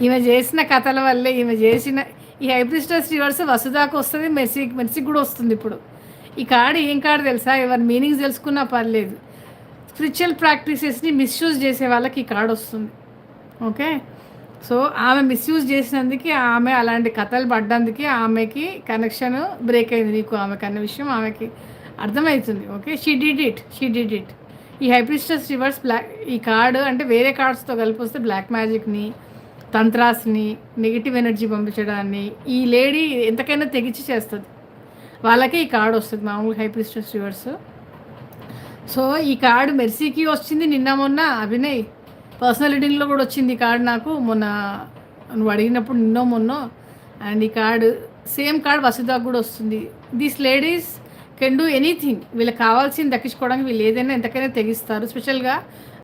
ఈమె చేసిన కథల వల్లే ఈమె చేసిన ఈ హైబ్రిస్టస్ రివర్స్ వసుదాకు వస్తుంది, మెర్సీకి కూడా వస్తుంది ఇప్పుడు. ఈ కార్డు ఏం కార్డు తెలుసా? ఎవరి మీనింగ్స్ తెలుసుకున్నా పర్లేదు, స్పిరిచువల్ ప్రాక్టీసెస్ని మిస్యూజ్ చేసే వాళ్ళకి ఈ కార్డు వస్తుంది. ఓకే, సో ఆమె మిస్యూజ్ చేసినందుకు, ఆమె అలాంటి కథలు పడ్డందుకే ఆమెకి కనెక్షన్ బ్రేక్ అయింది. నీకు ఆమెకు అన్న విషయం ఆమెకి అర్థమవుతుంది. Okay, she did it. ఈ హైబ్రిస్టస్ రివర్స్ బ్లాక్, ఈ కార్డు అంటే వేరే కార్డ్స్తో కలిపి వస్తే బ్లాక్ మ్యాజిక్ని, తంత్రాస్ని, నెగిటివ్ ఎనర్జీ పంపించడాన్ని ఈ లేడీ ఎంతకైనా తెగించి చేస్తుంది. వాళ్ళకే ఈ కార్డు వస్తుంది మామూలుగా హైబ్రిస్టస్ రివర్స్. సో ఈ కార్డు మెర్సీకి వచ్చింది నిన్న మొన్న. అభినయ్ పర్సనల్ రీడింగ్లో కూడా వచ్చింది ఈ కార్డు నాకు మొన్న, నువ్వు అడిగినప్పుడు నిన్నో మొన్నో. అండ్ ఈ కార్డు సేమ్ కార్డు వసుదాకు కూడా వస్తుంది. These ladies can do anything. వీళ్ళకి కావాల్సింది దక్కించుకోవడానికి వీళ్ళు ఏదైనా ఎంతకైనా తెగిస్తారు. స్పెషల్గా